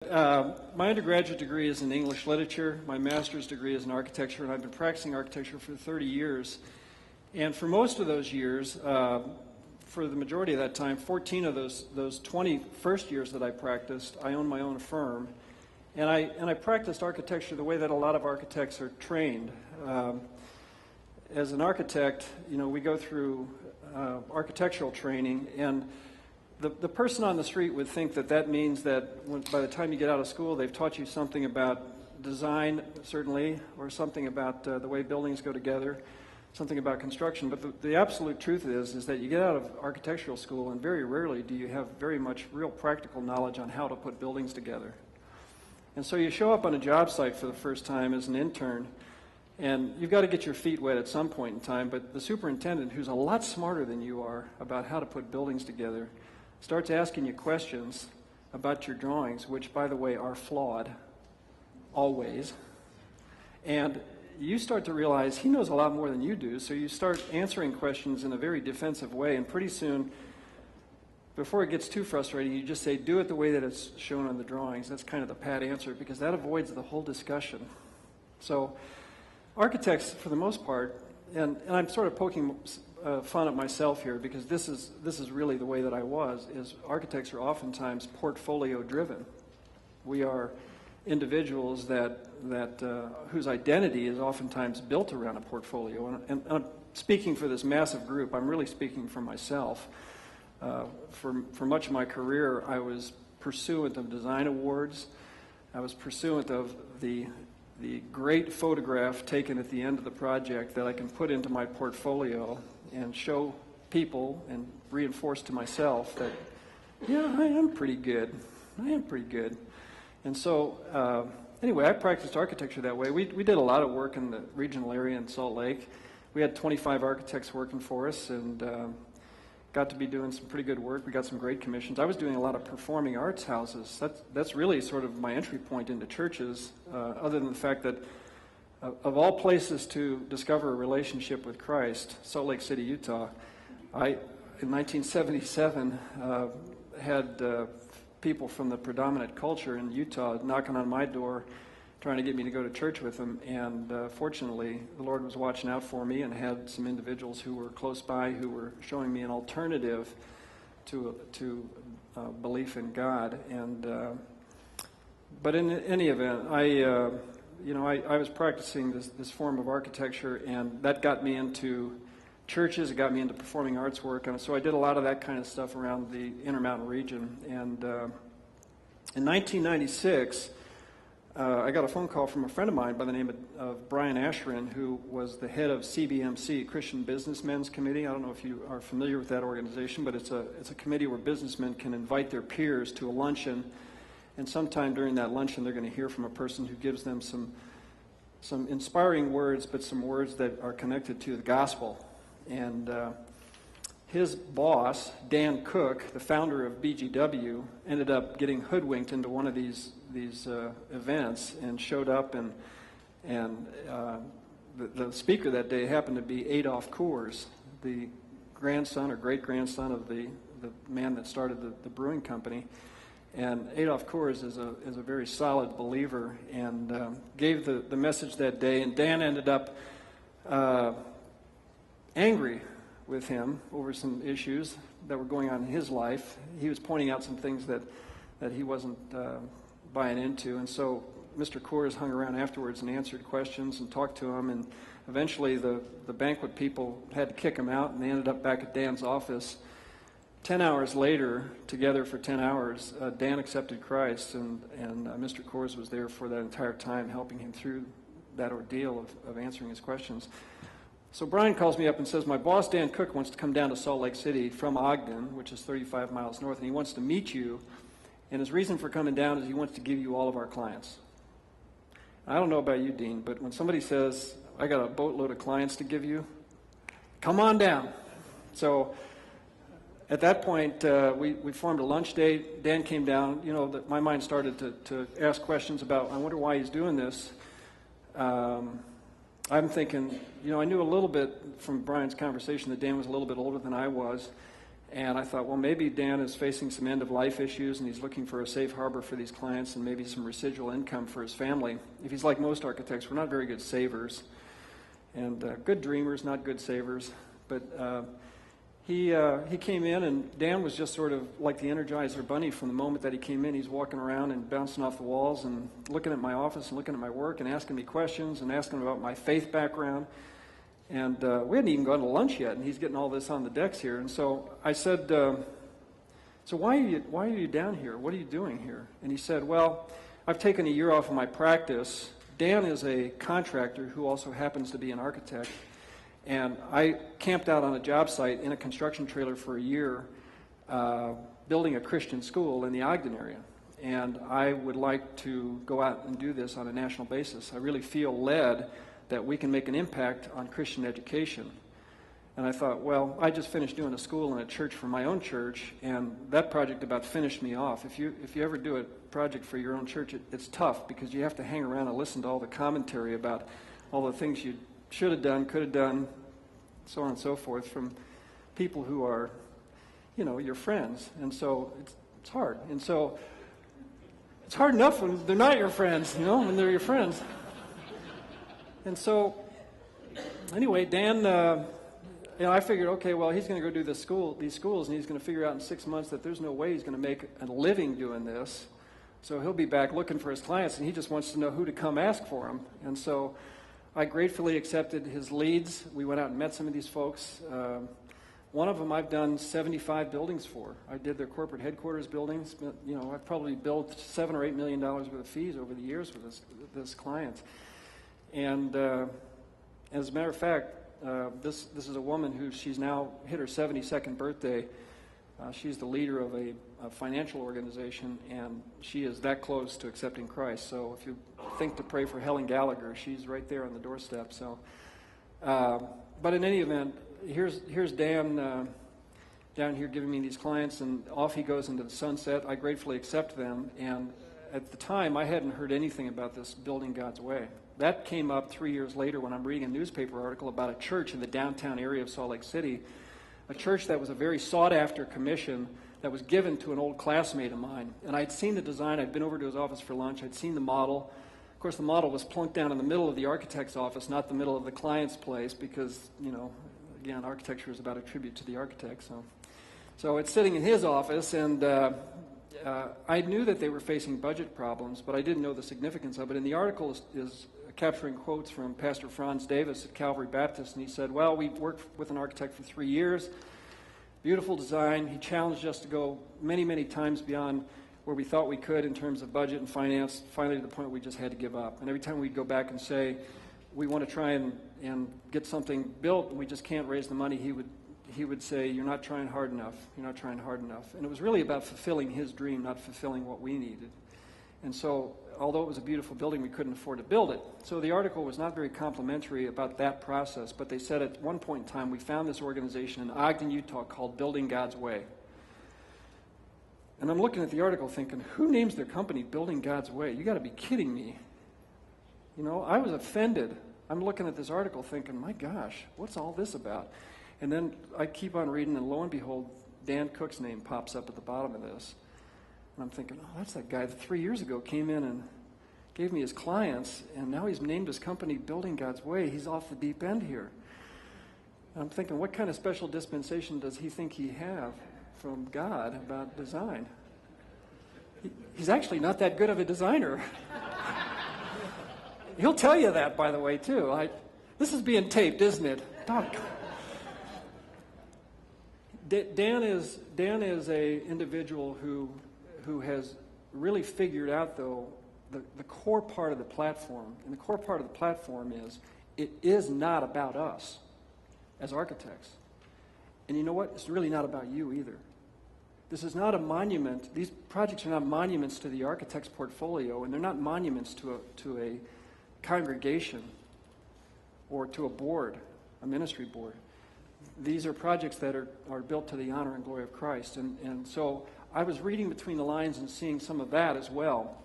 My undergraduate degree is in English literature. My master's degree is in architecture, and I've been practicing architecture for 30 years. And for most of those years, for the majority of that time, 14 of those 20 first years that I practiced, I owned my own firm. And I practiced architecture the way that a lot of architects are trained. As an architect, we go through architectural training, and the person on the street would think that means that by the time you get out of school, they've taught you something about design, certainly, or something about the way buildings go together, something about construction. But the absolute truth is that you get out of architectural school, and very rarely do you have very much real practical knowledge on how to put buildings together. And so you show up on a job site for the first time as an intern, and you've got to get your feet wet at some point in time, but the superintendent, who's a lot smarter than you are about how to put buildings together, starts asking you questions about your drawings, which, by the way, are flawed, always. And you start to realize he knows a lot more than you do, so you start answering questions in a very defensive way, and pretty soon, before it gets too frustrating, you just say, do it the way that it's shown on the drawings. That's kind of the pat answer, because that avoids the whole discussion. So architects, for the most part, and I'm sort of poking fun at myself here, because this is really the way that I was, is architects are oftentimes portfolio driven. We are individuals whose identity is oftentimes built around a portfolio. And I'm speaking for this massive group. I'm really speaking for myself. For much of my career, I was pursuant of design awards. I was pursuant of the great photograph taken at the end of the project that I can put into my portfolio and show people and reinforce to myself that, yeah, I am pretty good. I am pretty good. And so, anyway, I practiced architecture that way. We did a lot of work in the regional area in Salt Lake. We had 25 architects working for us, and got to be doing some pretty good work. We got some great commissions. I was doing a lot of performing arts houses. That's really sort of my entry point into churches, other than the fact that of all places to discover a relationship with Christ, Salt Lake City, Utah, in 1977, had people from the predominant culture in Utah knocking on my door trying to get me to go to church with them, and fortunately the Lord was watching out for me and had some individuals who were close by who were showing me an alternative to belief in God. And but in any event, I was practicing this form of architecture, and that got me into churches. It got me into performing arts work, and so I did a lot of that kind of stuff around the Intermountain region. And in 1996, I got a phone call from a friend of mine by the name of Brian Asherin, who was the head of CBMC, Christian Businessmen's Committee. I don't know if you are familiar with that organization, but it's a committee where businessmen can invite their peers to a luncheon, and sometime during that luncheon they're going to hear from a person who gives them some inspiring words, but some words that are connected to the gospel. And his boss, Dan Cook, the founder of BGW, ended up getting hoodwinked into one of these events and showed up, and the speaker that day happened to be Adolf Coors, the grandson or great-grandson of the man that started the brewing company. And Adolf Coors is a very solid believer, and gave the message that day, and Dan ended up angry with him over some issues that were going on in his life. He was pointing out some things that he wasn't buying into, and so Mr. Coors hung around afterwards and answered questions and talked to him, and eventually the banquet people had to kick him out, and they ended up back at Dan's office. 10 hours later, together for 10 hours, Dan accepted Christ, and Mr. Coors was there for that entire time, helping him through that ordeal of answering his questions. So Brian calls me up and says, my boss, Dan Cook, wants to come down to Salt Lake City from Ogden, which is 35 miles north, and he wants to meet you. And his reason for coming down is he wants to give you all of our clients. I don't know about you, Dean, but when somebody says, I got a boatload of clients to give you, come on down. So at that point, we formed a lunch date. Dan came down. My mind started to ask questions about, I wonder why he's doing this. I'm thinking, I knew a little bit from Brian's conversation that Dan was a little bit older than I was, And I thought, well, maybe Dan is facing some end-of-life issues, and he's looking for a safe harbor for these clients and maybe some residual income for his family. If he's like most architects, we're not very good savers, and good dreamers, not good savers. But he came in, and Dan was just sort of like the Energizer Bunny from the moment that he came in. He's walking around and bouncing off the walls and looking at my office and looking at my work and asking me questions and asking about my faith background. And we hadn't even gone to lunch yet, and he's getting all this on the decks here. And so I said, so why are you down here? What are you doing here? And he said, well, I've taken a year off of my practice. Dan is a contractor who also happens to be an architect. And I camped out on a job site in a construction trailer for a year, building a Christian school in the Ogden area. And I would like to go out and do this on a national basis. I really feel led that we can make an impact on Christian education. And I thought, well, I just finished doing a school in a church for my own church, and that project about finished me off. If you ever do a project for your own church, it's tough because you have to hang around and listen to all the commentary about all the things you should have done, could have done, so on and so forth, from people who are, your friends. And so it's hard. And so it's hard enough when they're not your friends, when they're your friends. And so, anyway, Dan, I figured, okay, well, he's going to go do these schools, and he's going to figure out in 6 months that there's no way he's going to make a living doing this. So he'll be back looking for his clients, and he just wants to know who to come ask for him. And so I gratefully accepted his leads. We went out and met some of these folks. One of them I've done 75 buildings for. I did their corporate headquarters buildings. But, I've probably billed $7 or $8 million worth of fees over the years with this client. And as a matter of fact, this is a woman who she's now hit her 72nd birthday. She's the leader of a financial organization, and she is that close to accepting Christ. So if you think to pray for Helen Gallagher, she's right there on the doorstep. So, but in any event, here's Dan down here giving me these clients, and off he goes into the sunset. I gratefully accept them, and at the time I hadn't heard anything about this Building God's Way. That came up 3 years later when I'm reading a newspaper article about a church in the downtown area of Salt Lake City, a church that was a very sought-after commission that was given to an old classmate of mine. And I'd seen the design. I'd been over to his office for lunch. I'd seen the model. Of course, the model was plunked down in the middle of the architect's office, not the middle of the client's place, because, again, architecture is about a tribute to the architect. So it's sitting in his office, and I knew that they were facing budget problems, but I didn't know the significance of it. And the article is capturing quotes from Pastor Franz Davis at Calvary Baptist, and he said, well, we worked with an architect for 3 years, beautiful design. He challenged us to go many, many times beyond where we thought we could in terms of budget and finance, finally to the point we just had to give up. And every time we'd go back and say, we want to try and get something built, and we just can't raise the money, he would say, you're not trying hard enough, you're not trying hard enough. And it was really about fulfilling his dream, not fulfilling what we needed. And so, although it was a beautiful building, we couldn't afford to build it. So the article was not very complimentary about that process, but they said at one point in time, we found this organization in Ogden, Utah called Building God's Way. And I'm looking at the article thinking, who names their company Building God's Way? You got to be kidding me. I was offended. I'm looking at this article thinking, my gosh, what's all this about? And then I keep on reading, and lo and behold, Dan Cook's name pops up at the bottom of this. And I'm thinking, oh, that's that guy that 3 years ago came in and gave me his clients, and now he's named his company Building God's Way. He's off the deep end here. And I'm thinking, what kind of special dispensation does he think he have from God about design? He's actually not that good of a designer. He'll tell you that, by the way, too. This is being taped, isn't it? Dan is a individual who has really figured out, though, the core part of the platform. And the core part of the platform is, it is not about us as architects. And you know what? It's really not about you either. This is not a monument. These projects are not monuments to the architect's portfolio, and they're not monuments to a congregation or to a board, a ministry board. These are projects that are built to the honor and glory of Christ. And so I was reading between the lines and seeing some of that as well.